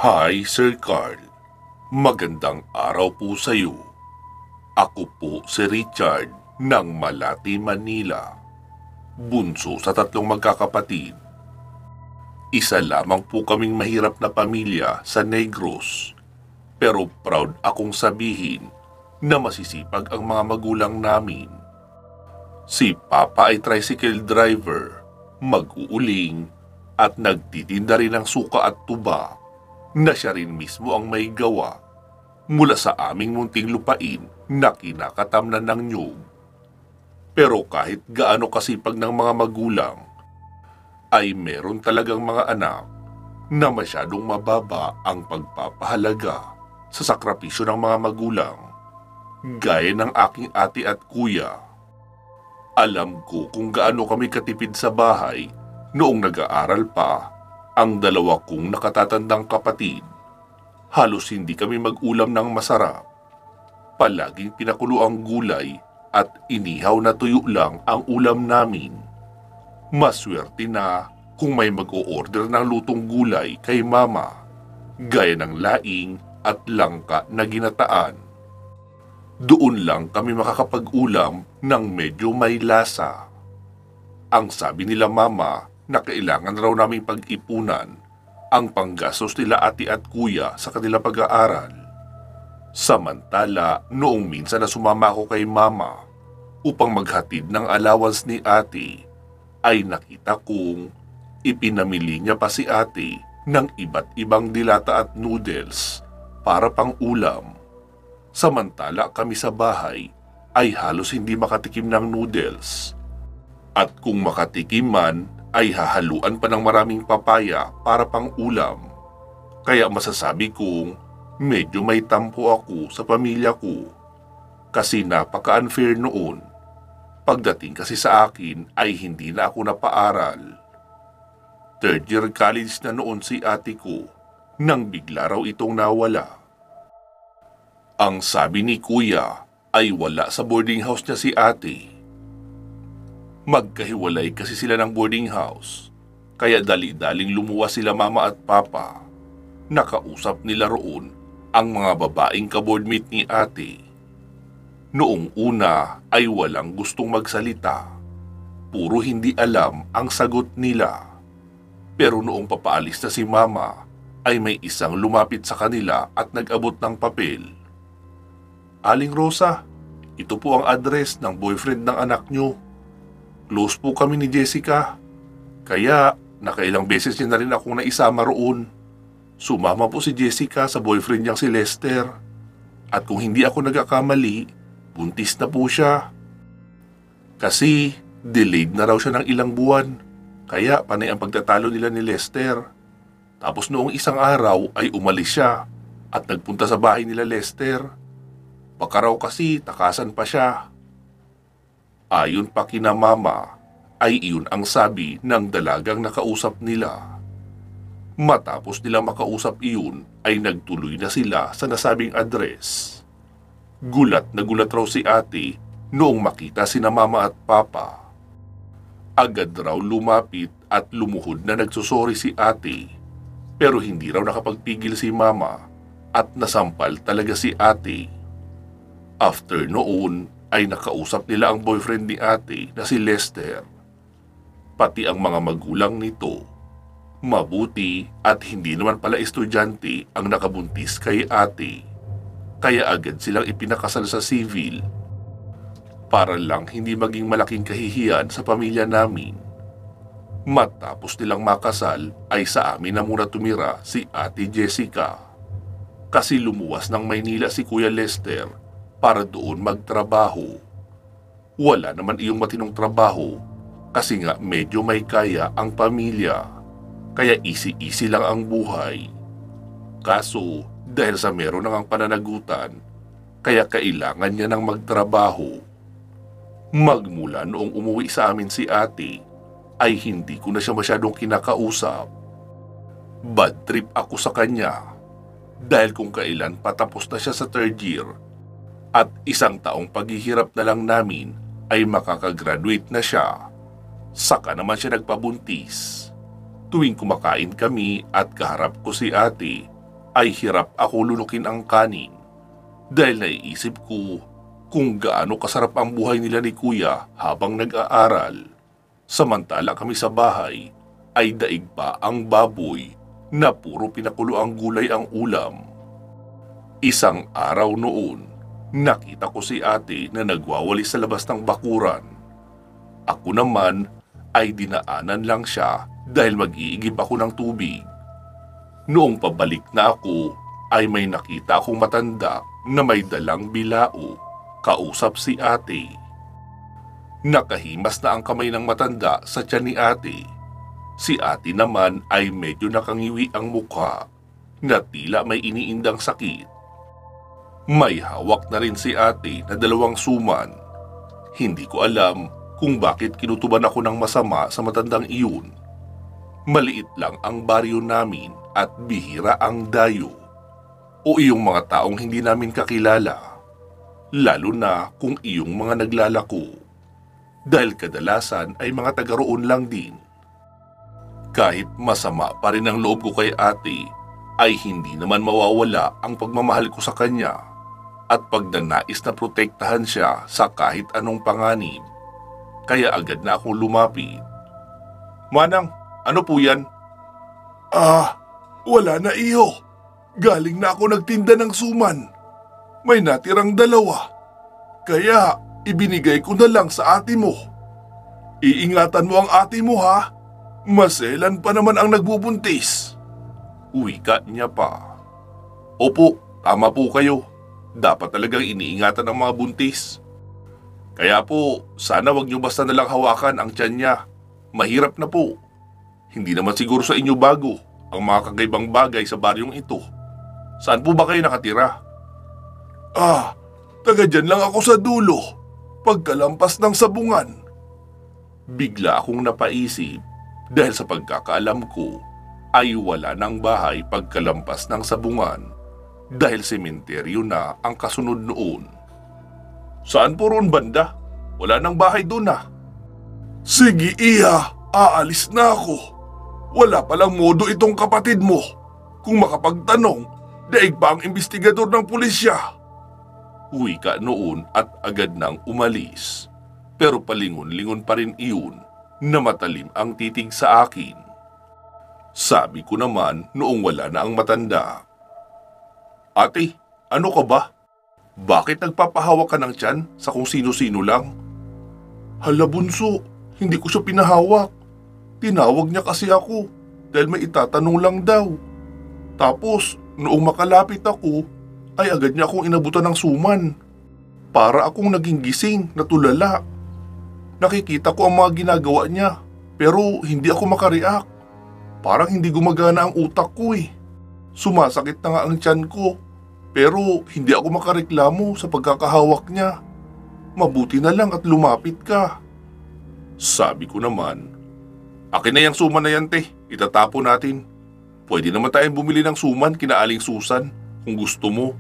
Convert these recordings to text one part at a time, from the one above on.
Hi, Sir Carl. Magandang araw po sa iyo. Ako po si Richard ng Malati, Manila. Bunso sa 3 magkakapatid. Isa lamang po kaming mahirap na pamilya sa Negros. Pero proud akong sabihin na masisipag ang mga magulang namin. Si Papa ay tricycle driver, mag-uuling, at nagtitinda rin ng suka at tuba na siya rin mismo ang may gawa mula sa aming munting lupain na kinakatamnan ng nyug. Pero kahit gaano kasipag ng mga magulang, ay meron talagang mga anak na masyadong mababa ang pagpapahalaga sa sakripisyo ng mga magulang, gaya ng aking ate at kuya. Alam ko kung gaano kami katipid sa bahay noong nag-aaral pa ang 2 kong nakatatandang kapatid. Halos hindi kami mag-ulam ng masarap. Palaging pinakulo ang gulay at inihaw na tuyo lang ang ulam namin. Maswerte na kung may mag-o-order ng lutong gulay kay mama, gaya ng laing at langka na ginataan. Doon lang kami makakapag-ulam ng medyo may lasa. Ang sabi nila mama na kailangan raw naming pag-ipunan ang panggastos nila ate at kuya sa kanilang pag-aaral. Samantala, noong minsan na sumama ako kay mama upang maghatid ng allowance ni ate, ay nakita kong ipinamili niya pa si ate ng iba't ibang dilata at noodles para pang ulam. Samantala kami sa bahay ay halos hindi makatikim ng noodles. At kung makatikim man, ay hahaluan pa ng maraming papaya para pang ulam. Kaya masasabi kong medyo may tampo ako sa pamilya ko. Kasi napaka-unfair noon. Pagdating kasi sa akin ay hindi na ako napaaral. 3rd year college na noon si ate ko nang bigla raw itong nawala. Ang sabi ni kuya ay wala sa boarding house niya si ate. Magkahiwalay kasi sila ng boarding house, kaya dali-daling lumuwas sila mama at papa. Nakausap nila roon ang mga babaeng kaboardmate ni ate. Noong una ay walang gustong magsalita. Puro hindi alam ang sagot nila. Pero noong papaalis na si mama, ay may isang lumapit sa kanila at nag-abot ng papel. Aling Rosa, ito po ang address ng boyfriend ng anak nyo. Close po kami ni Jessica, kaya nakailang beses niya na rin akong naisama roon. Sumama po si Jessica sa boyfriend niyang si Lester. At kung hindi ako nagkakamali, buntis na po siya. Kasi delayed na raw siya ng ilang buwan, kaya panay ang pagtatalo nila ni Lester. Tapos noong isang araw ay umalis siya at nagpunta sa bahay nila Lester. Baka raw kasi takasan pa siya. Ayon pa kina mama, ay iyon ang sabi ng dalagang nakausap nila. Matapos nilang makausap iyon, ay nagtuloy na sila sa nasabing address. Gulat na gulat raw si ate noong makita sina mama at papa. Agad raw lumapit at lumuhod na nagsusori si ate, pero hindi raw nakapagpigil si mama at nasampal talaga si ate. After noon, ay nakausap nila ang boyfriend ni ate na si Lester. Pati ang mga magulang nito. Mabuti at hindi naman pala estudyante ang nakabuntis kay ate. Kaya agad silang ipinakasal sa civil. Para lang hindi maging malaking kahihiyan sa pamilya namin. Matapos nilang makasal ay sa amin na muna tumira si ate Jessica. Kasi lumuwas ng Maynila si Kuya Lester para doon magtrabaho. Wala naman iyong matinong trabaho kasi nga medyo may kaya ang pamilya. Kaya easy-easy lang ang buhay. Kaso dahil sa meron na ngang pananagutan, kaya kailangan niya nang magtrabaho. Magmula noong umuwi sa amin si ate, ay hindi ko na siya masyadong kinakausap. Bad trip ako sa kanya. Dahil kung kailan patapos na siya sa 3rd year, at 1 taong paghihirap na lang namin ay makakagraduate na siya. Saka naman siya nagpabuntis. Tuwing kumakain kami at kaharap ko si ate, ay hirap ako lunukin ang kanin dahil naiisip ko kung gaano kasarap ang buhay nila ni Kuya habang nag-aaral. Samantala kami sa bahay ay daig pa ang baboy na puro pinakulo ang gulay ang ulam. Isang araw noon, nakita ko si ate na nagwawalis sa labas ng bakuran. Ako naman ay dinaanan lang siya dahil mag-iigib ako ng tubig. Noong pabalik na ako ay may nakita akong matanda na may dalang bilao, kausap si ate. Nakahimas na ang kamay ng matanda sa tiyan ni ate. Si ate naman ay medyo nakangiwi ang mukha na tila may iniindang sakit. May hawak na rin si ate na 2 suman. Hindi ko alam kung bakit kinutuban ako ng masama sa matandang iyon. Maliit lang ang baryo namin at bihira ang dayo o iyong mga taong hindi namin kakilala, lalo na kung iyong mga naglalako, dahil kadalasan ay mga taga roon lang din. Kahit masama pa rin ang loob ko kay ate, ay hindi naman mawawala ang pagmamahal ko sa kanya at pagnanais na protektahan siya sa kahit anong panganib. Kaya agad na akong lumapit. "Manang, ano po yan?" Wala na iho. Galing na ako nagtinda ng suman. May natirang 2. Kaya ibinigay ko na lang sa ate mo. Iingatan mo ang ate mo ha. Maselan pa naman ang nagbubuntis." Wika niya pa. "Opo, tama po kayo. Dapat talagang iniingatan ang mga buntis. Kaya po, sana wag niyo basta nalang hawakan ang tiyan niya. Mahirap na po. Hindi naman siguro sa inyo bago ang mga kagaibang bagay sa baryong ito. Saan po ba kayo nakatira?" Taga dyan lang ako sa dulo. Pagkalampas ng sabungan. Bigla akong napaisip dahil sa pagkakaalam ko ay wala ng bahay pagkalampas ng sabungan dahil sementeryo na ang kasunod noon. "Saan po roon banda? Wala nang bahay doon ah." Sige iha, aalis na ako. Wala palang modo itong kapatid mo. Kung makapagtanong, daig pa ang investigador ng pulisya. Wika noon at agad nang umalis. Pero palingon-lingon pa rin iyon na matalim ang titig sa akin. Sabi ko naman noong wala na ang matanda, "Ate, ano ka ba? Bakit nagpapahawak ka ng tiyan sa kung sino-sino lang?" Hala bunso, hindi ko siya pinahawak. Tinawag niya kasi ako dahil may itatanong lang daw. Tapos noong makalapit ako, ay agad niya akong inabutan ng suman. Para akong naging gising na tulala. Nakikita ko ang mga ginagawa niya pero hindi ako makareact. Parang hindi gumagana ang utak ko eh. Sumasakit na nga ang tiyan ko pero hindi ako makareklamo sa pagkakahawak niya. Mabuti na lang at lumapit ka. Sabi ko naman, "Akin na yung suman na yan, te. Itatapon natin. Pwede naman tayong bumili ng suman kina Aling Susan kung gusto mo.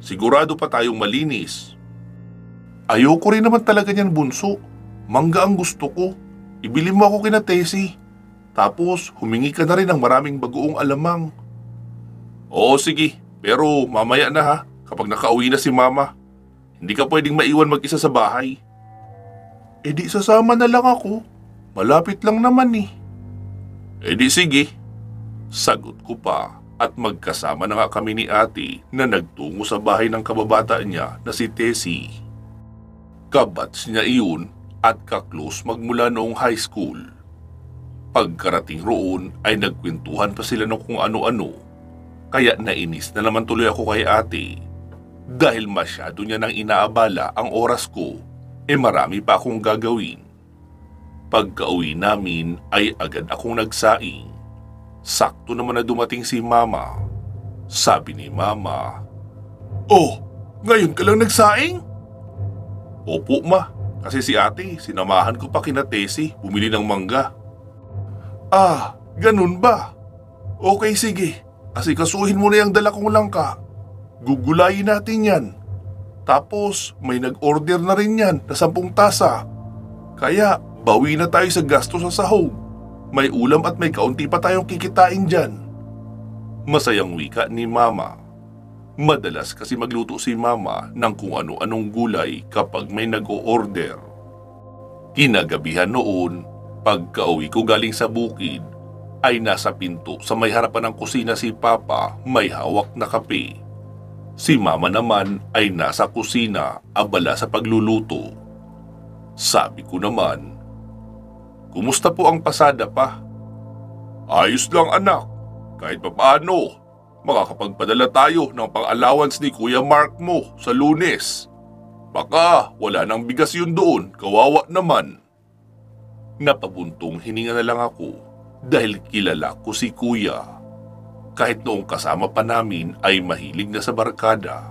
Sigurado pa tayong malinis." Ayoko rin naman talaga niyan bunso. Mangga ang gusto ko. Ibili mo ako kina Tessie. Tapos humingi ka na rin ng maraming bagoong alamang. "Oo sige, pero mamaya na ha, kapag nakauwi na si Mama. Hindi ka pwedeng maiwan mag-isa sa bahay." Eh di sasama na lang ako. Malapit lang naman eh. "Eh di sige." Sagot ko pa at magkasama na nga kami ni ate na nagtungo sa bahay ng kababata niya na si Tessie. Kabats niya iyon at ka-close magmula noong high school. Pagkarating roon ay nagkwentuhan pa sila ng kung ano-ano, kaya nainis na naman tuloy ako kay ate. Dahil masyado niya nang inaabala ang oras ko, marami pa akong gagawin. Pagka-uwi namin ay agad akong nagsaing. Sakto naman na dumating si Mama. Sabi ni Mama, "Oh, ngayon ka lang nagsaing?" "Opo ma, kasi si ate sinamahan ko pa kina Tessie bumili ng mangga." Ganun ba? Okay sige, asikasuhin mo na yung dala kong langka. Gugulayin natin yan. Tapos may nag-order na rin yan na 10 tasa. Kaya bawi na tayo sa gasto sa sahog. May ulam at may kaunti pa tayong kikitain dyan. Masayang wika ni Mama. Madalas kasi magluto si Mama ng kung ano-anong gulay kapag may nag-o-order. Kinagabihan noon, pagka-uwi ko galing sa bukid, ay nasa pinto sa may harapan ng kusina si Papa may hawak na kape. Si Mama naman ay nasa kusina abala sa pagluluto. Sabi ko naman, "Kumusta po ang pasada pa?" "Ayos lang anak, kahit papaano, makakapagpadala tayo ng pang-allowance ni Kuya Mark mo sa Lunes. Baka wala nang bigas yun doon, kawawa naman." Napabuntong hininga na lang ako dahil kilala ko si Kuya. Kahit noong kasama pa namin ay mahilig na sa barkada,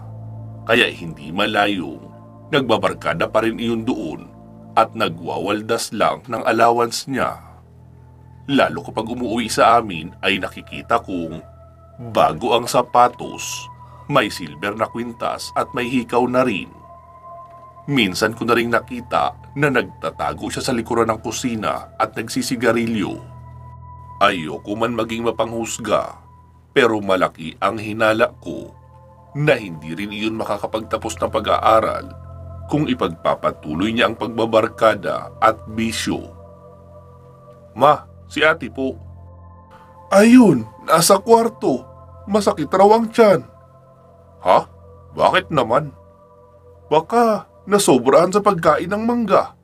kaya hindi malayong nagbabarkada pa rin iyon doon at nagwawaldas lang ng allowance niya. Lalo kapag umuwi sa amin ay nakikita kong bago ang sapatos, may silver na kwintas at may hikaw na rin. Minsan ko na rin nakita na nagtatago siya sa likuran ng kusina at nagsisigarilyo. Ayoko man maging mapanghusga, pero malaki ang hinala ko na hindi rin iyon makakapagtapos ng pag-aaral kung ipagpapatuloy niya ang pagbabarkada at bisyo. "Ma, si ate po." Ayun, nasa kwarto. Masakit raw ang tiyan. "Ha? Bakit naman?" Baka nasobrahan sa pagkain ng mangga.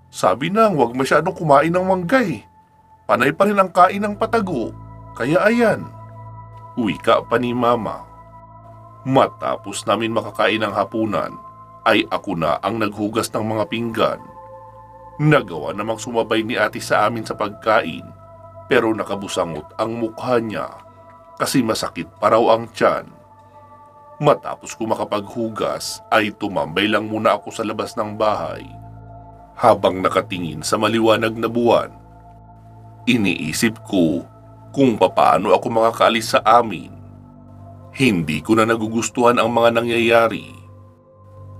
Sabi nang huwag masyadong kumain ng mangga eh. Panay pa rin ang kain ng patago. Kaya ayan. Wika pa ni Mama. Matapos namin makakain ng hapunan, ay ako na ang naghugas ng mga pinggan. Nagawa namang sumabay ni ate sa amin sa pagkain, pero nakabusangot ang mukha niya kasi masakit pa raw ang tiyan. Matapos ko makapaghugas, ay tumambay lang muna ako sa labas ng bahay habang nakatingin sa maliwanag na buwan. Iniisip ko kung papaano ako makakaalis sa amin. Hindi ko na nagugustuhan ang mga nangyayari.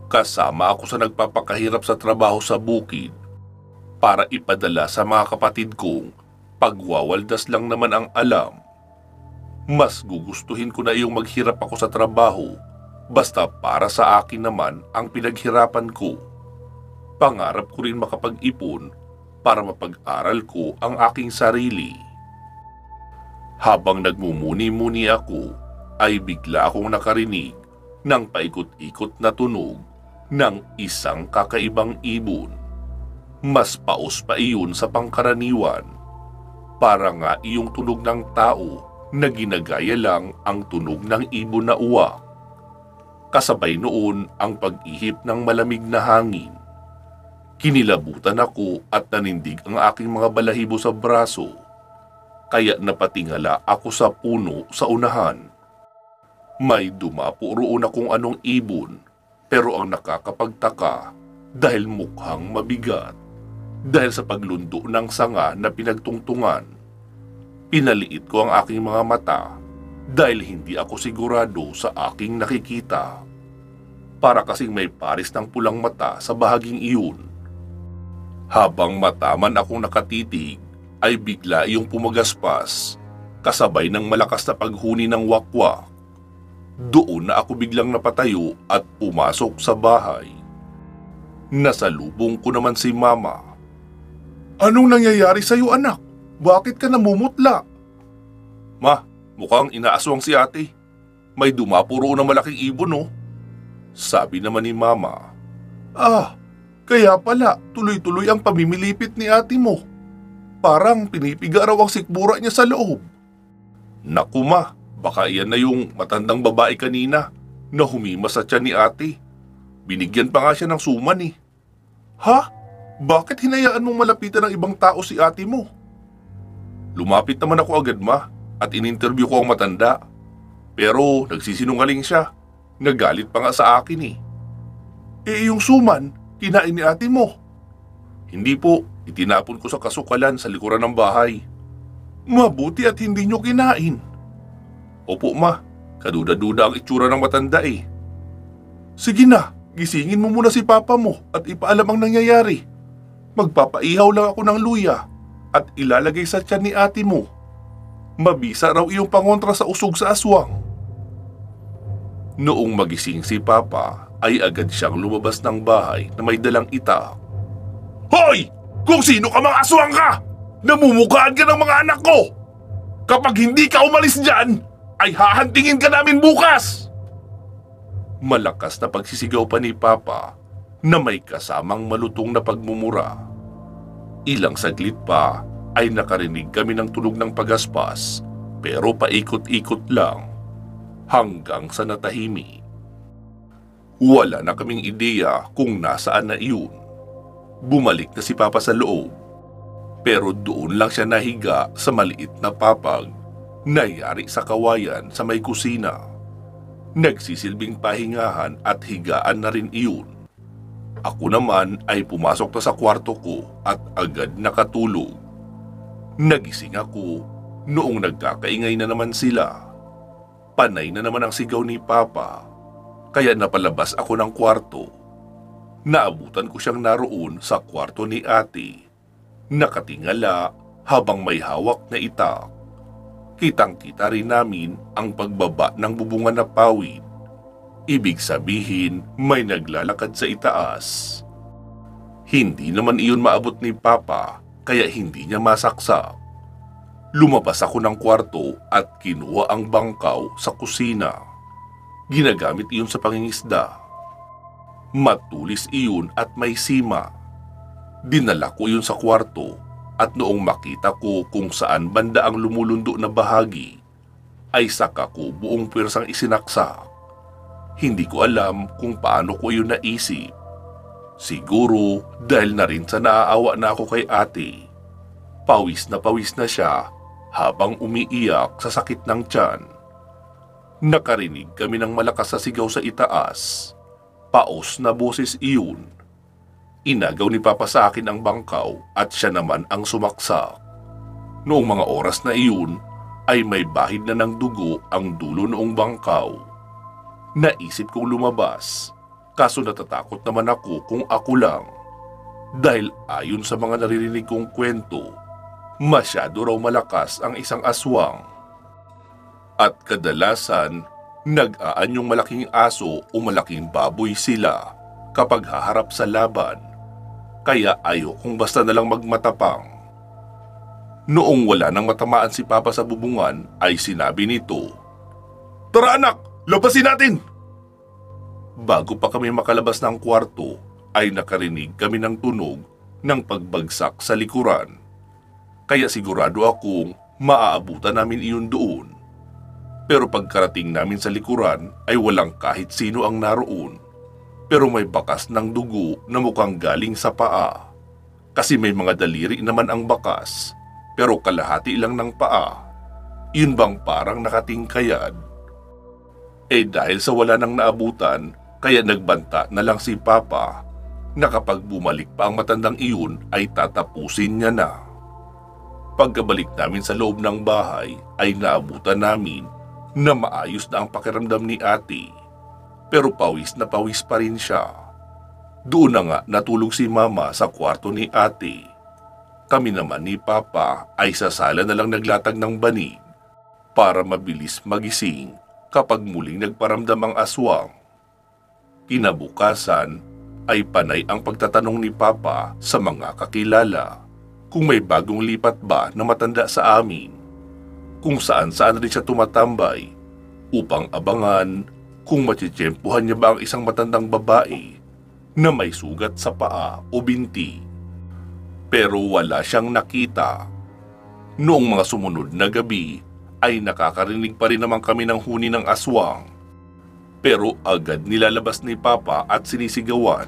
Kasama ako sa nagpapakahirap sa trabaho sa bukid para ipadala sa mga kapatid kong pagwawaldas lang naman ang alam. Mas gugustuhin ko na iyong maghirap ako sa trabaho basta para sa akin naman ang pinaghirapan ko. Pangarap ko rin makapag-ipon para mapag-aral ko ang aking sarili. Habang nagmumuni-muni ako, ay bigla akong nakarinig ng paikot-ikot na tunog ng isang kakaibang ibon. Mas paos pa iyon sa pangkaraniwan. Para nga iyong tunog ng tao na ginagaya lang ang tunog ng ibon na uwak. Kasabay noon ang pag-ihip ng malamig na hangin. Kinilabutan ako at nanindig ang aking mga balahibo sa braso. Kaya napatingala ako sa puno sa unahan. May dumapo roon na kung anong ibon, pero ang nakakapagtaka dahil mukhang mabigat. Dahil sa paglundo ng sanga na pinagtungtungan, pinaliit ko ang aking mga mata dahil hindi ako sigurado sa aking nakikita. Para kasing may paris ng pulang mata sa bahaging iyon. Habang mataman akong nakatitig, ay bigla iyong pumagaspas, kasabay ng malakas na paghuni ng wakwak. Doon na ako biglang napatayo at pumasok sa bahay. Nasalubong ko naman si Mama. "Anong nangyayari sa'yo anak? Bakit ka namumutla?" "Ma, mukhang inaaswang si ate. May dumapo roon na malaking ibon oh." Sabi naman ni Mama. "Ah, kaya pala tuloy-tuloy ang pamimilipit ni ate mo. Parang pinipiga raw ang sikmura niya sa loob." "Naku ma, baka iyan na yung matandang babae kanina na humimas sa tiyan ni ate. Binigyan pa nga siya ng suman eh." "Ha? Bakit hinayaan mong malapitan ng ibang tao si ate mo?" "Lumapit naman ako agad ma at in-interview ko ang matanda. Pero nagsisinungaling siya. Nagalit pa nga sa akin eh." "Eh yung suman, kinain ni ate mo?" "Hindi po, itinapon ko sa kasukalan sa likuran ng bahay." "Mabuti at hindi nyo kinain." "Opo ma, kaduda-duda ang itsura ng matanda eh." "Sige na, gisingin mo muna si papa mo at ipaalam ang nangyayari. Magpapaihaw lang ako ng luya at ilalagay sa tiyan ni ate mo. Mabisa raw iyong pangontra sa usog sa aswang. Noong magising si Papa ay agad siyang lumabas ng bahay na may dalang itak. Hoy! Kung sino ka mga aswang ka! Namumukhaan ka ng mga anak ko! Kapag hindi ka umalis dyan, ay hahantingin ka namin bukas! Malakas na pagsisigaw pa ni Papa na may kasamang malutong na pagmumura. Ilang saglit pa ay nakarinig kami ng tunog ng pagaspas pero paikot-ikot lang hanggang sa natahimik. Wala na kaming ideya kung nasaan na iyon. Bumalik na si Papa sa loob pero doon lang siya nahiga sa maliit na papag na yari sa kawayan sa may kusina. Nagsisilbing pahingahan at higaan na rin iyon. Ako naman ay pumasok na sa kwarto ko at agad nakatulog. Nagising ako noong nagkakaingay na naman sila. Panay na naman ang sigaw ni Papa, kaya napalabas ako ng kwarto. Naabutan ko siyang naroon sa kwarto ni Ate. Nakatingala habang may hawak na itak. Kitang-kita rin namin ang pagbaba ng bubungan na pawid. Ibig sabihin may naglalakad sa itaas. Hindi naman iyon maabot ni Papa kaya hindi niya masaksak. Lumabas ako ng kwarto at kinuha ang bangkaw sa kusina. Ginagamit iyon sa pangingisda. Matulis iyon at may sima. Dinala ko iyon sa kwarto at noong makita ko kung saan banda ang lumulundo na bahagi, ay saka ko buong pwersang isinaksak. Hindi ko alam kung paano ko iyon naisip. Siguro dahil na rin sa naaawa na ako kay Ate. Pawis na siya habang umiiyak sa sakit ng tiyan. Nakarinig kami ng malakas na sigaw sa itaas. Paos na boses iyon. Inagaw ni Papa sa akin ang bangkaw at siya naman ang sumaksak. Noong mga oras na iyon ay may bahid na ng dugo ang dulo noong bangkaw. Naisip kong lumabas, kaso natatakot naman ako kung ako lang. Dahil ayon sa mga naririnig kong kwento, masyado raw malakas ang isang aswang. At kadalasan, nag-aanyong malaking aso o malaking baboy sila kapag haharap sa laban. Kaya ayokong basta nalang magmatapang. Noong wala nang matamaan si Papa sa bubungan ay sinabi nito, "Tara anak, labasin natin!" Bago pa kami makalabas ng kwarto ay nakarinig kami ng tunog ng pagbagsak sa likuran. Kaya sigurado akong maaabutan namin iyon doon. Pero pagkarating namin sa likuran ay walang kahit sino ang naroon. Pero may bakas ng dugo na mukhang galing sa paa. Kasi may mga daliri naman ang bakas, pero kalahati lang ng paa. Yun bang parang nakatingkayad? Dahil sa wala nang naabutan, kaya nagbanta na lang si Papa na kapag bumalik pa ang matandang iyon ay tatapusin niya na. Pagkabalik namin sa loob ng bahay ay naabutan namin na maayos na ang pakiramdam ni Ate. Pero pawis na pawis pa rin siya. Doon na nga natulog si Mama sa kwarto ni Ate. Kami naman ni Papa ay sa sala na lang naglatag ng banig para mabilis magising kapag muling nagparamdam ang aswang. Kinabukasan ay panay ang pagtatanong ni Papa sa mga kakilala kung may bagong lipat ba na matanda sa amin, kung saan-saan rin siya tumatambay upang abangan kung matitsyempuhan niya ba ang isang matandang babae na may sugat sa paa o binti. Pero wala siyang nakita. Noong mga sumunod na gabi ay nakakarinig pa rin naman kami ng huni ng aswang. Pero agad nilalabas ni Papa at sinisigawan,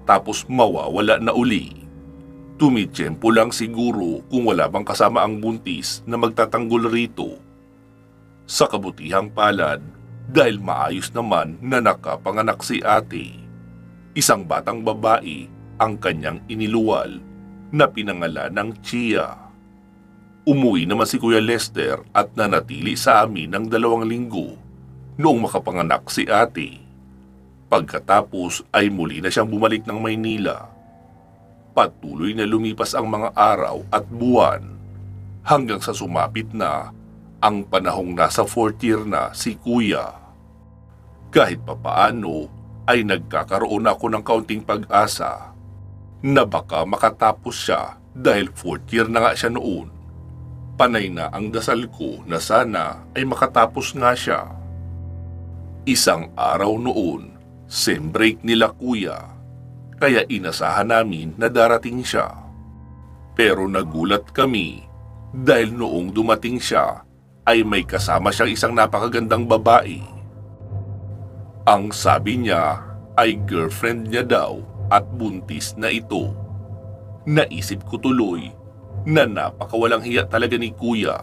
tapos mawawala na uli. Tumitsyempo lang siguro kung wala bang kasama ang buntis na magtatanggol rito. Sa kabutihang palad, dahil maayos naman na nakapanganak si Ate. Isang batang babae ang kanyang iniluwal na pinangalan ng Chia. Umuwi naman si Kuya Lester at nanatili sa amin ng 2 linggo noong makapanganak si Ate. Pagkatapos ay muli na siyang bumalik ng Maynila. Patuloy na lumipas ang mga araw at buwan hanggang sa sumapit na ang panahong nasa 4th year na si kuya. Kahit papaano ay nagkakaroon ako ng kaunting pag-asa na baka makatapos siya dahil 4th year na nga siya noon. Panay na ang dasal ko na sana ay makatapos nga siya. Isang araw noon, sem break nila kuya, kaya inasahan namin na darating siya. Pero nagulat kami dahil noong dumating siya ay may kasama siyang isang napakagandang babae. Ang sabi niya ay girlfriend niya daw at buntis na ito. Naisip ko tuloy na napakawalang hiya talaga ni kuya.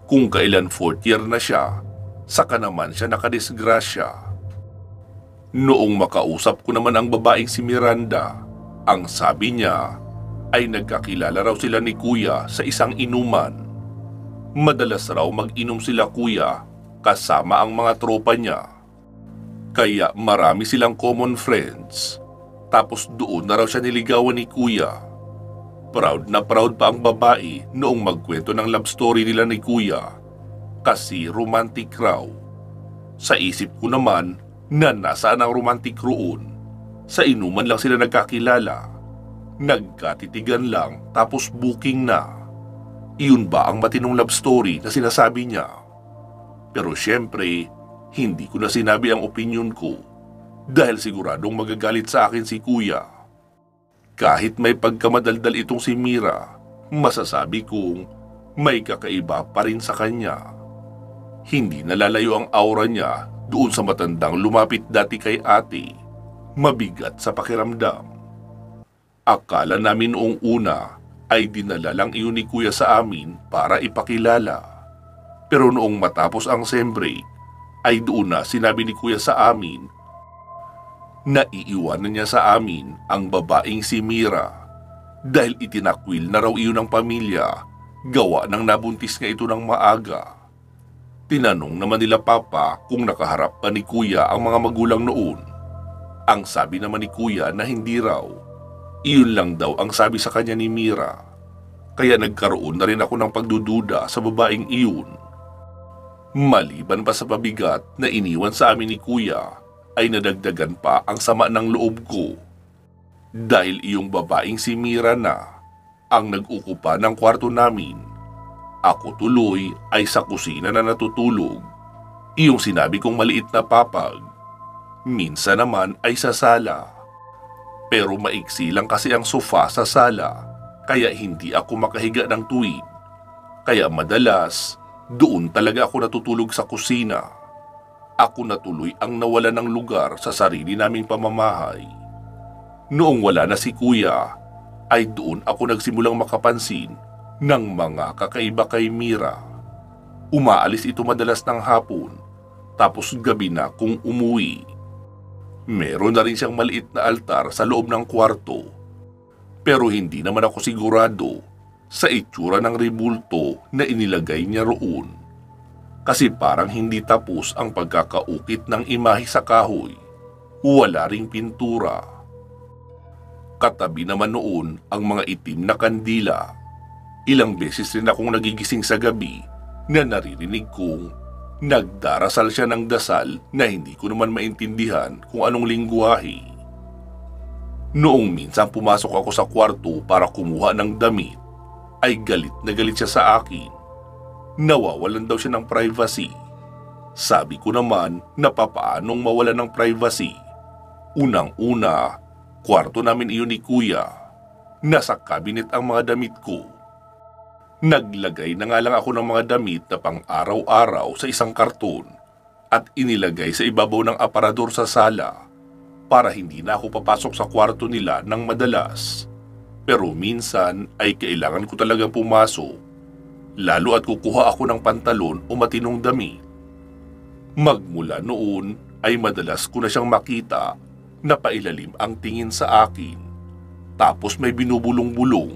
Kung kailan 4th year na siya, saka naman siya nakadisgrasya. Noong makausap ko naman ang babaeng si Miranda, ang sabi niya ay nagkakilala raw sila ni kuya sa isang inuman. Madalas raw mag-inom sila kuya kasama ang mga tropa niya. Kaya marami silang common friends. Tapos doon na raw siya niligawan ni kuya. Proud na proud pa ang babae noong magkwento ng love story nila ni kuya. Kasi romantic raw. Sa isip ko naman na nasaan ang romantic roon. Sa inuman lang sila nagkakilala. Nagkatitigan lang tapos booking na. Iyon ba ang matinong love story na sinasabi niya? Pero syempre, hindi ko na sinabi ang opinion ko dahil siguradong magagalit sa akin si kuya. Kahit may pagkamadaldal itong si Mira, masasabi kong may kakaiba pa rin sa kanya. Hindi nalalayo ang aura niya doon sa matandang lumapit dati kay ate. Mabigat sa pakiramdam. Akala namin noong una ay dinala lang iyon ni kuya sa amin para ipakilala. Pero noong matapos ang sem break, ay doon na sinabi ni kuya sa amin na iiwanan niya sa amin ang babaeng si Mira dahil itinakwil na raw iyon ng pamilya gawa ng nabuntis nga ito ng maaga. Tinanong naman nila papa kung nakaharap pa ni kuya ang mga magulang noon. Ang sabi naman ni kuya na hindi raw. Iyon lang daw ang sabi sa kanya ni Mira. Kaya nagkaroon na rin ako ng pagdududa sa babaeng iyon. Maliban pa sa pabigat na iniwan sa amin ni kuya, ay nadagdagan pa ang sama ng loob ko. Dahil iyong babaeng si Mira na ang nag-ukupa ng kwarto namin. Ako tuloy ay sa kusina na natutulog. Iyong sinabi kong maliit na papag. Minsan naman ay sa sala. Pero maiksi lang kasi ang sofa sa sala, kaya hindi ako makahiga ng tuwid. Kaya madalas, doon talaga ako natutulog sa kusina. Ako na tuloy ang nawala ng lugar sa sarili naming pamamahay. Noong wala na si kuya, ay doon ako nagsimulang makapansin ng mga kakaiba kay Mira. Umaalis ito madalas ng hapon, tapos gabi na kung umuwi. Meron na rin siyang maliit na altar sa loob ng kwarto. Pero hindi naman ako sigurado sa itsura ng rebulto na inilagay niya roon. Kasi parang hindi tapos ang pagkakaukit ng imahe sa kahoy. Wala ring pintura. Katabi naman noon ang mga itim na kandila. Ilang beses rin akong nagigising sa gabi na naririnig kong nagdarasal siya ng dasal na hindi ko naman maintindihan kung anong lingwahe. Noong minsan pumasok ako sa kwarto para kumuha ng damit, ay galit na galit siya sa akin. Nawawalan daw siya ng privacy. Sabi ko naman na papaanong mawalan ng privacy. Unang-una, kwarto namin iyon ni kuya. Nasa cabinet ang mga damit ko. Naglagay na nga lang ako ng mga damit na pang araw-araw sa isang karton at inilagay sa ibabaw ng aparador sa sala para hindi na ako papasok sa kwarto nila ng madalas. Pero minsan ay kailangan ko talagang pumasok. Lalo at kukuha ako ng pantalon o matinong damit. Magmula noon ay madalas ko na siyang makita na pailalim ang tingin sa akin. Tapos may binubulong-bulong.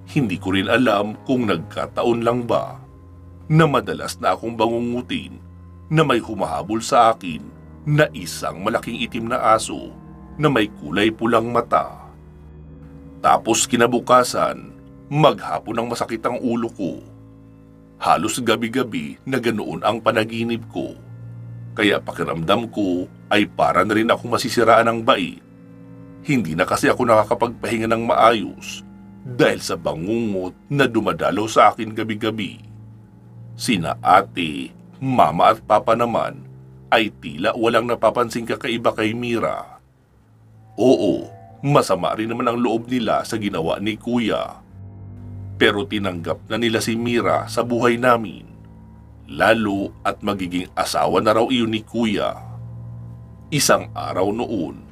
Hindi ko rin alam kung nagkataon lang ba na madalas na akong bangungutin na may humahabol sa akin na isang malaking itim na aso na may kulay pulang mata. Tapos kinabukasan, maghapon ng masakit ang ulo ko. Halos gabi-gabi na ganoon ang panaginip ko. Kaya pakiramdam ko ay para na rin ako masisiraan ng bait. Hindi na kasi ako nakakapagpahinga ng maayos dahil sa bangungot na dumadalaw sa akin gabi-gabi. Sina ate, mama at papa naman ay tila walang napapansing kakaiba kay Mira. Oo, masama rin naman ang loob nila sa ginawa ni kuya. Pero tinanggap na nila si Mira sa buhay namin. Lalo at magiging asawa na raw iyon ni kuya. Isang araw noon,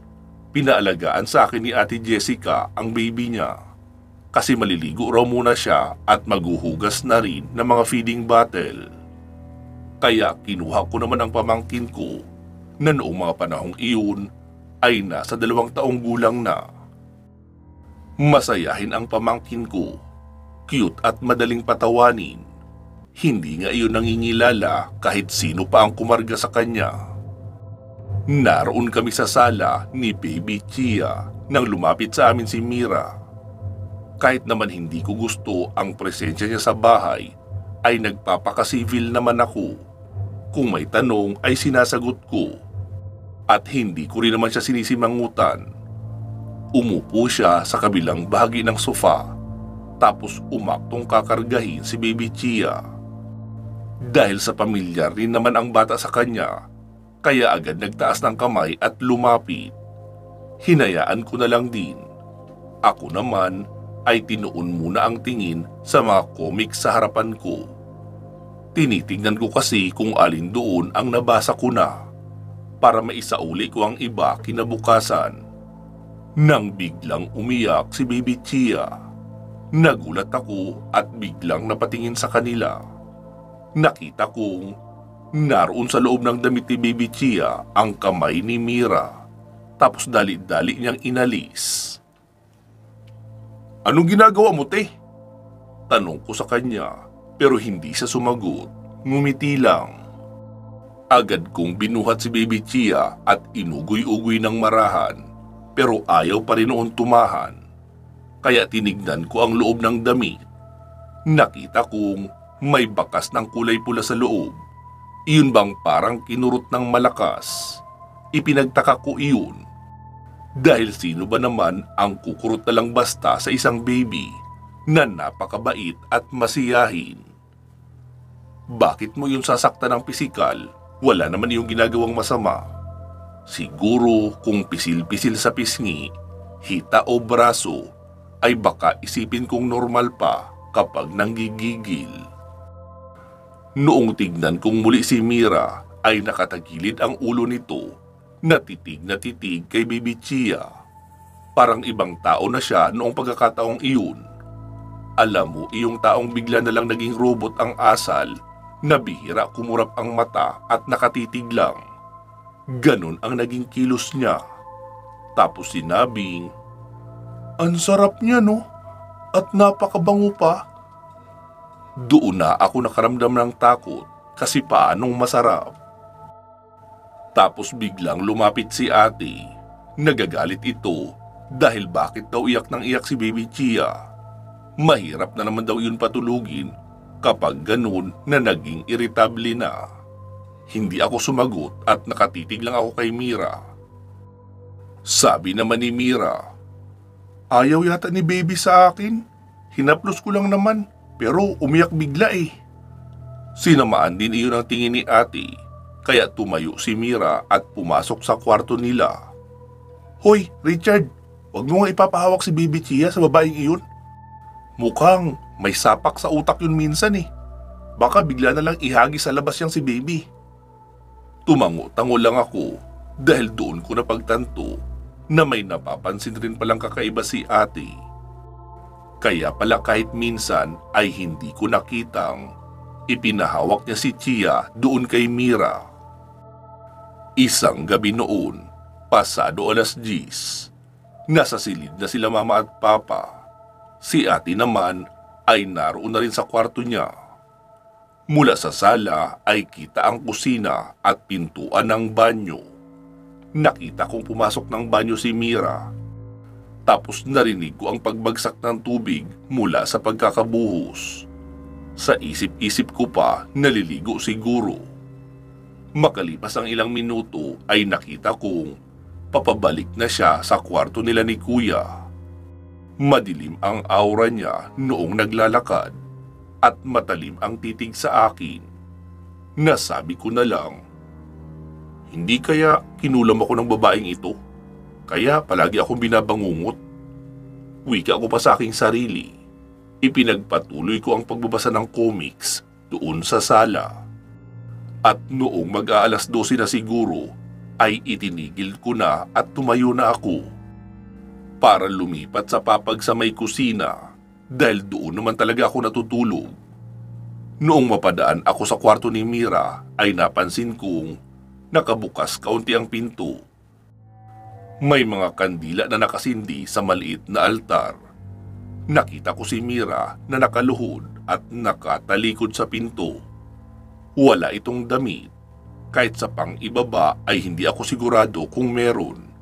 pinaalagaan sa akin ni ate Jessica ang baby niya. Kasi maliligo raw muna siya at maghuhugas na rin ng mga feeding bottle. Kaya kinuha ko naman ang pamangkin ko na noong mga panahong iyon ay nasa 2 taong gulang na. Masayahin ang pamangkin ko. Cute at madaling patawanin. Hindi nga iyon nangingilala kahit sino pa ang kumarga sa kanya. Naroon kami sa sala ni Baby Chia nang lumapit sa amin si Mira. Kahit naman hindi ko gusto ang presensya niya sa bahay, ay nagpapakasivil naman ako. Kung may tanong ay sinasagot ko. At hindi ko rin naman siya sinisimangutan. Umupo siya sa kabilang bahagi ng sofa. Tapos umaktong kakargahin si Baby Chia. Dahil sa pamilyar rin naman ang bata sa kanya, kaya agad nagtaas ng kamay at lumapit. Hinayaan ko na lang din. Ako naman ay tinuon muna ang tingin sa mga comics sa harapan ko. Tinitingnan ko kasi kung alin doon ang nabasa ko na para maisauli ko ang iba kinabukasan. Nang biglang umiyak si Baby Chia. Nagulat ako at biglang napatingin sa kanila. Nakita kong naroon sa loob ng damit ni Baby Chia ang kamay ni Mira. Tapos dali-dali niyang inalis. "Anong ginagawa mo, te?" Tanong ko sa kanya, pero hindi siya sumagot. Ngumiti lang. Agad kong binuhat si Baby Chia at inugoy-ugoy ng marahan, pero ayaw pa rin noon tumahan. Kaya tinignan ko ang loob ng damit. Nakita kong may bakas ng kulay pula sa loob. Iyon bang parang kinurot ng malakas? Ipinagtaka ko iyon. Dahil sino ba naman ang kukurot na lang basta sa isang baby na napakabait at masiyahin? Bakit mo yung sasaktan ng pisikal? Wala naman yung ginagawang masama. Siguro kung pisil-pisil sa pisngi, hita o braso, ay baka isipin kong normal pa kapag nanggigigil. Noong tignan kong muli si Mira ay nakatagilid ang ulo nito na titig kay Baby Chia. Parang ibang tao na siya noong pagkakataong iyon. Alam mo, iyong taong bigla na lang naging robot ang asal na bihira kumurap ang mata at nakatitig lang. Ganon ang naging kilos niya. Tapos sinabing, "Ang sarap niya, no? At napakabango pa." Doon na ako nakaramdam ng takot kasi paanong masarap. Tapos biglang lumapit si ate. Nagagalit ito dahil bakit daw iyak ng iyak si Baby Chia. Mahirap na naman daw yun patulugin kapag ganun na naging irritable na. Hindi ako sumagot at nakatitig lang ako kay Mira. Sabi naman ni Mira, "Ayaw yata ni baby sa akin. Hinaplos ko lang naman, pero umiyak bigla eh." Sinamaan din iyon ang tingin ni ate, kaya tumayo si Mira at pumasok sa kwarto nila. "Hoy, Richard, wag mo nga ipapahawak si Baby Chia sa babaeng iyon. Mukhang may sapak sa utak yun minsan eh. Baka bigla na lang ihagi sa labas yang si baby." Tumango-tango lang ako dahil doon ko napagtanto na may napapansin rin palang kakaiba si ate. Kaya pala kahit minsan ay hindi ko nakitang ipinahawak niya si Chia doon kay Mira. Isang gabi noon, pasado 10:00, nasa silid na sila mama at papa. Si ate naman ay naroon na rin sa kwarto niya. Mula sa sala ay kita ang kusina at pintuan ng banyo. Nakita kong pumasok ng banyo si Mira. Tapos narinig ko ang pagbagsak ng tubig mula sa pagkakabuhos. Sa isip-isip ko pa, naliligo siguro. Makalipas ang ilang minuto ay nakita kong papabalik na siya sa kwarto nila ni Kuya. Madilim ang aura niya noong naglalakad at matalim ang titig sa akin. Nasabi ko na lang, hindi kaya kinulam ako ng babaeng ito? Kaya palagi akong binabangungot? Wika ko pa sa aking sarili. Ipinagpatuloy ko ang pagbabasa ng comics doon sa sala. At noong mag-aalas 12 na siguro, ay itinigil ko na at tumayo na ako para lumipat sa papag sa may kusina dahil doon naman talaga ako natutulog. Noong mapadaan ako sa kwarto ni Mira ay napansin kong nakabukas kaunti ang pinto. May mga kandila na nakasindi sa maliit na altar. Nakita ko si Mira na nakaluhod at nakatalikod sa pinto. Wala itong damit. Kahit sa pang-ibaba ay hindi ako sigurado kung meron.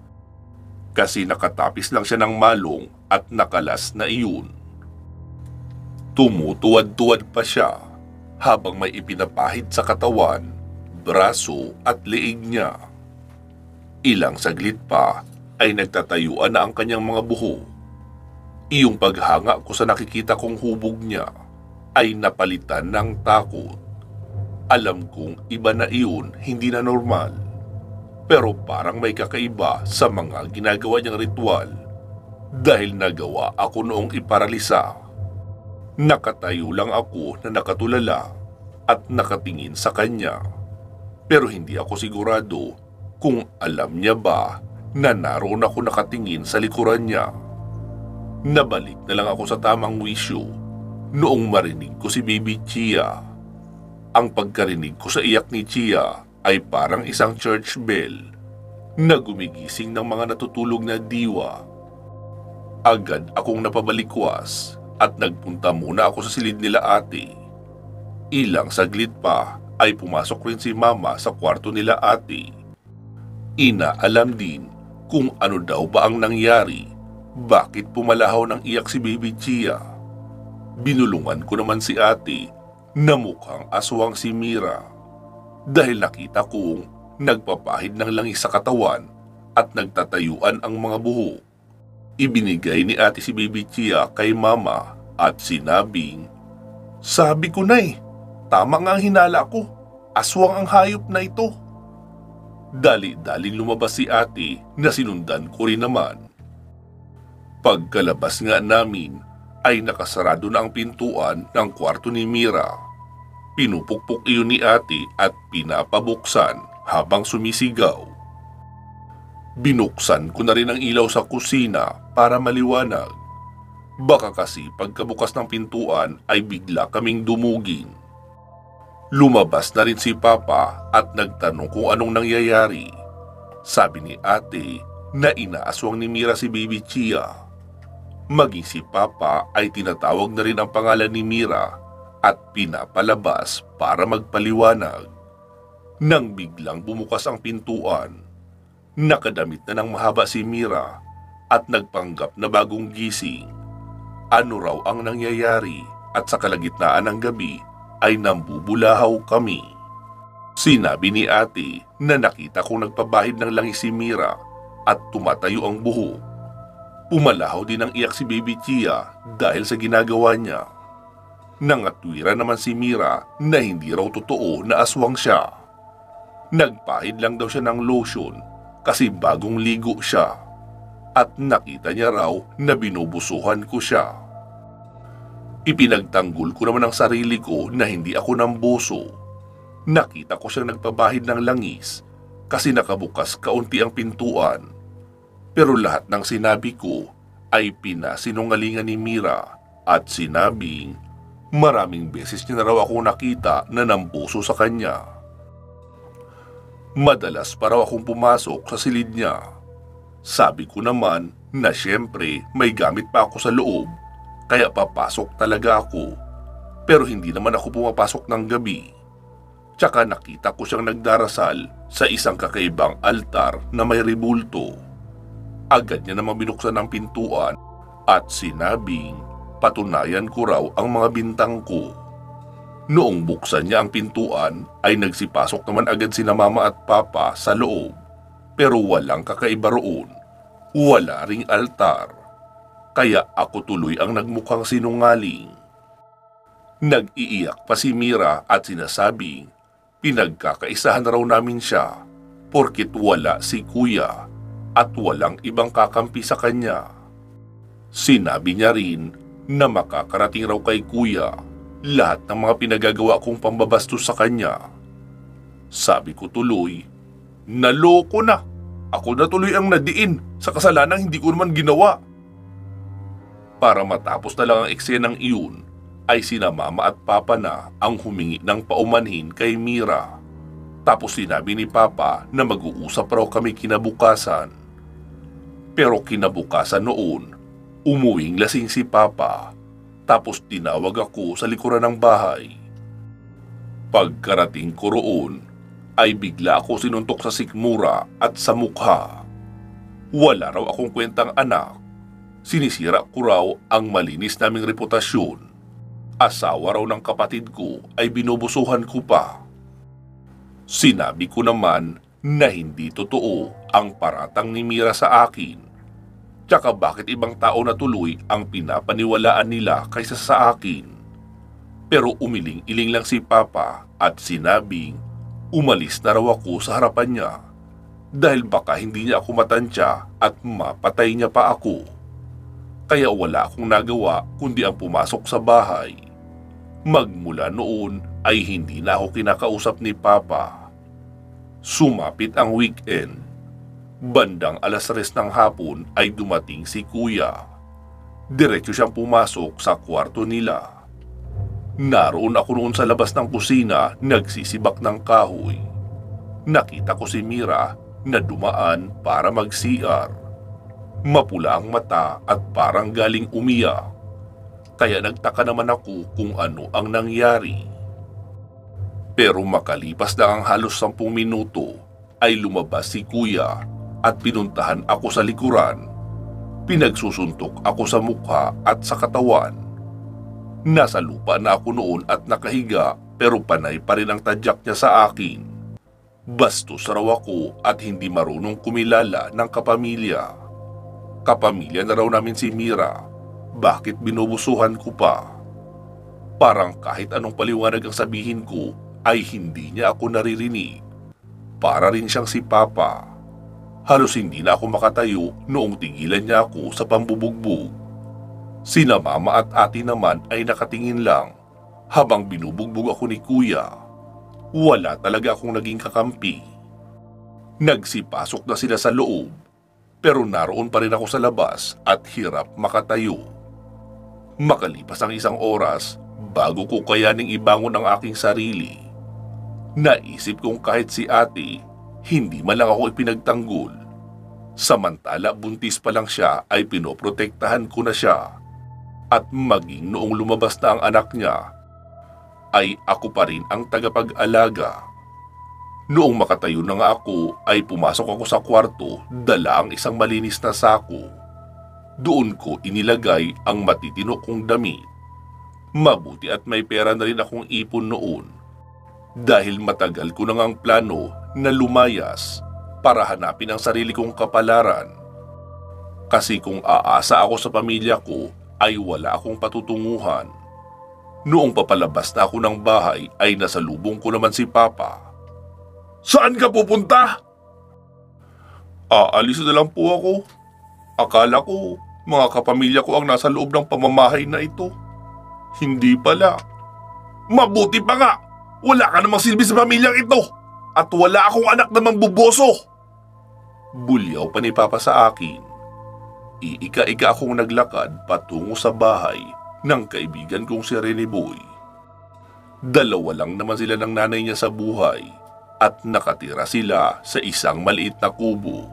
Kasi nakatapis lang siya ng malong at nakalas na iyon. Tumutuwad-tuwad pa siya habang may ipinapahid sa katawan, braso at leeg niya. Ilang saglit pa ay nagtatayuan na ang kanyang mga buhok. Iyong paghanga ko sa nakikita kong hubog niya ay napalitan ng takot. Alam kong iba na iyon, hindi na normal. Pero parang may kakaiba sa mga ginagawa niyang ritual dahil nagawa ako noong iparalisa. Nakatayo lang ako na nakatulala at nakatingin sa kanya. Pero hindi ako sigurado kung alam niya ba na naroon ako nakatingin sa likuran niya. Nabalik na lang ako sa tamang wisyo noong marinig ko si Baby Chia. Ang pagkarinig ko sa iyak ni Chia ay parang isang church bell na gumigising ng mga natutulog na diwa. Agad akong napabalikwas at nagpunta muna ako sa silid nila ate. Ilang saglit pa ay pumasok rin si Mama sa kwarto nila ate. Inaalam din kung ano daw ba ang nangyari, bakit pumalahaw ng iyak si Baby Chia. Binulungan ko naman si ate na mukhang aswang si Mira dahil nakita kong nagpapahid ng langis sa katawan at nagtatayuan ang mga buhok. Ibinigay ni ate si Baby Chia kay Mama at sinabing, "Sabi ko na tama nga ang hinala ko, aswang ang hayop na ito." Dali-daling lumabas si ate na sinundan ko rin naman. Pagkalabas nga namin ay nakasarado na ang pintuan ng kwarto ni Mira. Pinupukpok iyon ni ate at pinapabuksan habang sumisigaw. Binuksan ko na rin ang ilaw sa kusina para maliwanag. Baka kasi pagkabukas ng pintuan ay bigla kaming dumugin. Lumabas na rin si Papa at nagtanong kung anong nangyayari. Sabi ni ate na inaaswang ni Mira si Baby Chia. Maging si Papa ay tinatawag na rin ang pangalan ni Mira at pinapalabas para magpaliwanag. Nang biglang bumukas ang pintuan, nakadamit na ng mahaba si Mira at nagpanggap na bagong gising. Ano raw ang nangyayari at sa kalagitnaan ng gabi ay nambubulahaw kami. Sinabi ni ate na nakita kong nagpabahid ng langis si Mira at tumatayo ang buhok. Pumalahaw din ang iyak si Baby Chia dahil sa ginagawa niya. Nangatwira naman si Mira na hindi raw totoo na aswang siya. Nagpahid lang daw siya ng lotion kasi bagong ligo siya at nakita niya raw na binubusuhan ko siya. Ipinagtanggol ko naman ang sarili ko na hindi ako nambuso. Nakita ko siyang nagpabahid ng langis kasi nakabukas kaunti ang pintuan. Pero lahat ng sinabi ko ay pinasinungalingan ni Mira at sinabing maraming beses niya na raw ako nakita na nambuso sa kanya. Madalas pa raw akong pumasok sa silid niya. Sabi ko naman na siyempre may gamit pa ako sa loob kaya papasok talaga ako. Pero hindi naman ako pumapasok ng gabi. Tsaka nakita ko siyang nagdarasal sa isang kakaibang altar na may rebulto. Agad niya namang binuksan ang pintuan at sinabing patunayan ko raw ang mga bintang ko. Noong buksan niya ang pintuan ay nagsipasok naman agad sina mama at papa sa loob. Pero walang kakaiba roon. Wala ring altar. Kaya ako tuloy ang nagmukhang sinungaling. Nag-iiyak pa si Mira at sinasabing pinagkakaisahan raw namin siya porkit wala si kuya at walang ibang kakampi sa kanya. Sinabi niya rin na makakarating raw kay kuya lahat ng mga pinagagawa kong pambabastos sa kanya. Sabi ko tuloy, naloko na. Ako na tuloy ang nadiin sa kasalanang hindi ko naman ginawa. Para matapos na lang ang eksenang iyon, ay sina mama at papa na ang humingi ng paumanhin kay Mira. Tapos sinabi ni papa na mag-uusap raw kami kinabukasan. Pero kinabukasan noon, umuwing lasing si papa. Tapos tinawag ako sa likuran ng bahay. Pagkarating ko roon, ay bigla ako sinuntok sa sikmura at sa mukha. Wala raw akong kwentang anak. Sinisira ko raw ang malinis naming reputasyon. Asawa raw ng kapatid ko ay binubusuhan ko pa. Sinabi ko naman na hindi totoo ang paratang ni Mira sa akin. Tsaka bakit ibang tao na tuloy ang pinapaniwalaan nila kaysa sa akin. Pero umiling-iling lang si papa at sinabing umalis na raw ako sa harapan niya dahil baka hindi niya ako matansya at mapatay niya pa ako. Kaya wala akong nagawa kundi ang pumasok sa bahay. Magmula noon ay hindi na ako kinakausap ni papa. Sumapit ang weekend. Bandang 3:00 ng hapon ay dumating si kuya. Diretso siyang pumasok sa kwarto nila. Naroon ako noon sa labas ng kusina nagsisibak ng kahoy. Nakita ko si Mira na dumaan para mag-CR. Mapula ang mata at parang galing umiyak. Kaya nagtaka naman ako kung ano ang nangyari. Pero makalipas lang ang halos 10 minuto ay lumabas si kuya at pinuntahan ako sa likuran. Pinagsusuntok ako sa mukha at sa katawan. Nasa lupa na ako noon at nakahiga pero panay pa rin ang tadyak niya sa akin. Bastos raw ako at hindi marunong kumilala ng kapamilya. Kapamilya na raw namin si Mira. Bakit binubusuhan ko pa? Parang kahit anong paliwanag ang sabihin ko ay hindi niya ako naririnig. Para rin siyang si papa. Halos hindi na ako makatayo noong tigilan niya ako sa pambubugbog. Sina mama at ate naman ay nakatingin lang habang binubugbog ako ni kuya. Wala talaga akong naging kakampi. Nagsipasok na sila sa loob pero naroon pa rin ako sa labas at hirap makatayo. Makalipas ang 1 oras bago ko kayaning ibangon ang aking sarili. Naisip kong kahit si ate, hindi man lang ako ipinagtanggol. Samantala buntis pa lang siya ay pinoprotektahan ko na siya. At maging noong lumabas na ang anak niya, ay ako pa rin ang tagapag-alaga. Noong makatayo na nga ako ay pumasok ako sa kwarto, dala ang isang malinis na sako. Doon ko inilagay ang matitino kong damit. Mabuti at may pera na rin akong ipon noon. Dahil matagal ko nang ang plano na lumayas para hanapin ang sarili kong kapalaran. Kasi kung aasa ako sa pamilya ko ay wala akong patutunguhan. Noong papalabas na ako ng bahay ay nasalubong ko naman si Papa. "Saan ka pupunta?" "Aalis na lang po ako. Akala ko mga kapamilya ko ang nasa loob ng pamamahay na ito. Hindi pala." "Mabuti pa nga! Wala ka namang silbi sa pamilyang ito! At wala akong anak na mambuboso!" Bulyaw pa ni Papa sa akin. Iika-ika akong naglakad patungo sa bahay ng kaibigan kong si Rene Boy. 2 lang naman sila ng nanay niya sa buhay at nakatira sila sa isang maliit na kubo.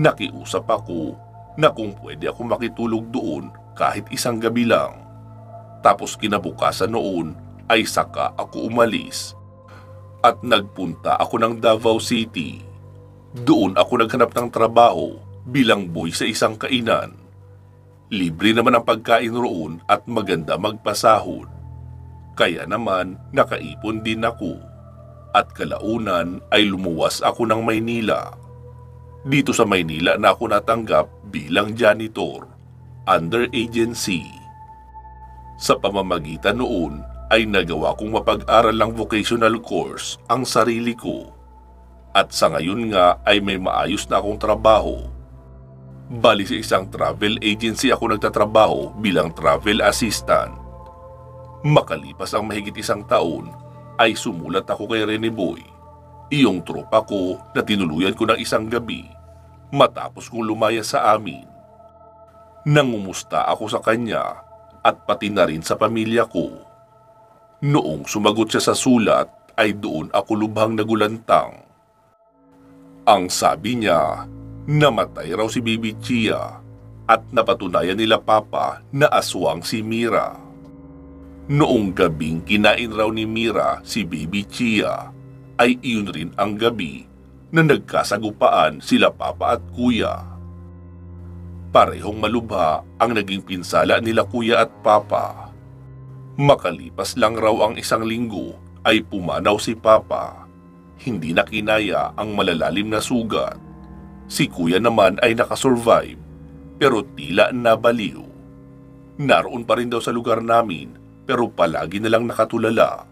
Nakiusap ako na kung pwede ako makitulog doon kahit isang gabi lang. Tapos kinabukasan noon ay saka ako umalis at nagpunta ako ng Davao City. Doon ako naghanap ng trabaho bilang boy sa isang kainan. Libre naman ang pagkain roon at maganda magpasahod. Kaya naman nakaipon din ako at kalaunan ay lumuwas ako ng Maynila. Dito sa Maynila na ako natanggap bilang janitor under agency. Sa pamamagitan noon ay nagawa kong mapag-aral ng vocational course ang sarili ko. At sa ngayon nga ay may maayos na akong trabaho. Bali sa isang travel agency ako nagtatrabaho bilang travel assistant. Makalipas ang mahigit isang taon ay sumulat ako kay Rene Boy, iyong tropa ko na tinuluyan ko ng isang gabi matapos kong lumaya sa amin. Nangumusta ako sa kanya at pati na rin sa pamilya ko. Noong sumagot siya sa sulat ay doon ako lubhang nagulantang. Ang sabi niya, namatay raw si Baby Chia at napatunayan nila Papa na aswang si Mira. Noong gabing kinain raw ni Mira si Baby Chia ay iyon rin ang gabi na nagkasagupaan sila Papa at Kuya. Parehong malubha ang naging pinsala nila Kuya at Papa. Makalipas lang raw ang isang linggo ay pumanaw si Papa. Hindi na kinaya ang malalalim na sugat. Si Kuya naman ay nakasurvive pero tila nabaliw. Naroon pa rin daw sa lugar namin pero palagi na lang nakatulala.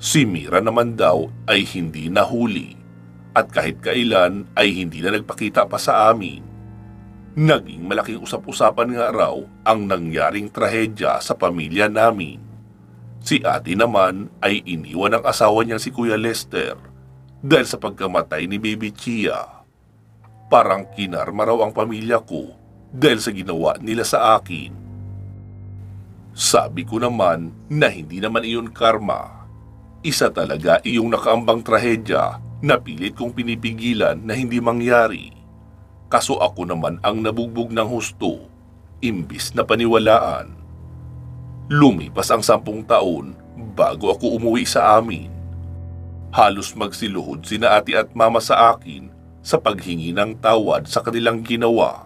Si Mira naman daw ay hindi nahuli at kahit kailan ay hindi na nagpakita pa sa amin. Naging malaking usap-usapan nga raw ang nangyaring trahedya sa pamilya namin. Si ate naman ay iniwan ng asawa niyang si Kuya Lester dahil sa pagkamatay ni Baby Chia. Parang kinarma raw ang pamilya ko dahil sa ginawa nila sa akin. Sabi ko naman na hindi naman iyon karma. Isa talaga iyong nakaambang trahedya na pilit kong pinipigilan na hindi mangyari. Kaso ako naman ang nabugbog ng husto, imbis na paniwalaan. Lumipas ang 10 taon bago ako umuwi sa amin. Halos magsiluhod sina ate at mama sa akin sa paghingi ng tawad sa kanilang ginawa.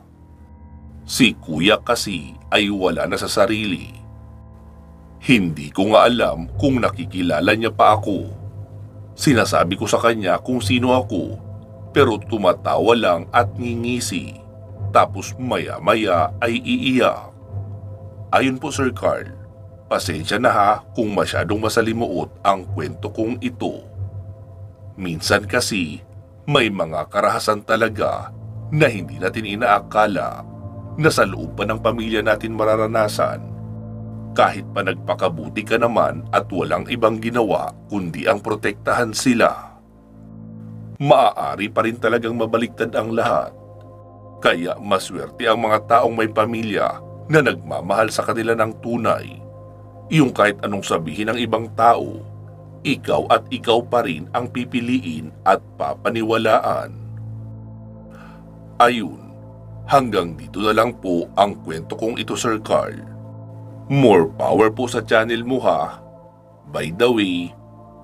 Si Kuya kasi ay wala na sa sarili. Hindi ko nga alam kung nakikilala niya pa ako. Sinasabi ko sa kanya kung sino ako, pero tumatawa lang at ngingisi. Tapos maya-maya ay iiyak. Ayun po Sir Carl, pasensya na ha kung masyadong masalimuot ang kwento kong ito. Minsan kasi, may mga karahasan talaga na hindi natin inaakala na sa loob pa ng pamilya natin mararanasan. Kahit pa nagpakabuti ka naman at walang ibang ginawa kundi ang protektahan sila. Maaari pa rin talagang mabaliktad ang lahat. Kaya maswerte ang mga taong may pamilya na nagmamahal sa kanila ng tunay. Yung kahit anong sabihin ng ibang tao, ikaw at ikaw pa rin ang pipiliin at papaniwalaan. Ayun, hanggang dito na lang po ang kwento kong ito Sir Carl. More power po sa channel mo ha. By the way,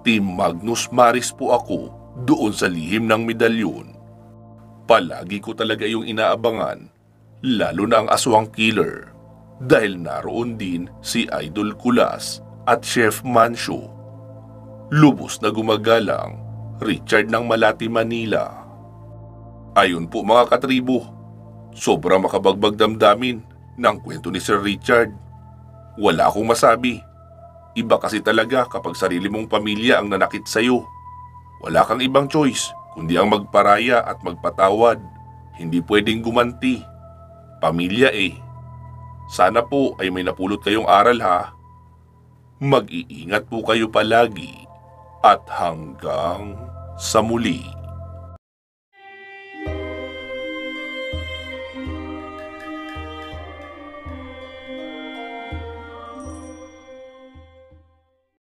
Team Magnus Maris po ako doon sa lihim ng medalyon. Palagi ko talaga yung inaabangan, lalo na ang aswang killer. Dahil naroon din si Idol Kulas at Chef Mancio. Lubos na gumagalang, Richard ng Malati, Manila. Ayun po mga katribo, sobrang makabagbag damdamin ng kwento ni Sir Richard. Wala akong masabi. Iba kasi talaga kapag sarili mong pamilya ang nanakit sa'yo. Wala kang ibang choice kundi ang magparaya at magpatawad. Hindi pwedeng gumanti. Pamilya eh. Sana po ay may napulot kayong aral ha. Mag-iingat po kayo palagi at hanggang sa muli.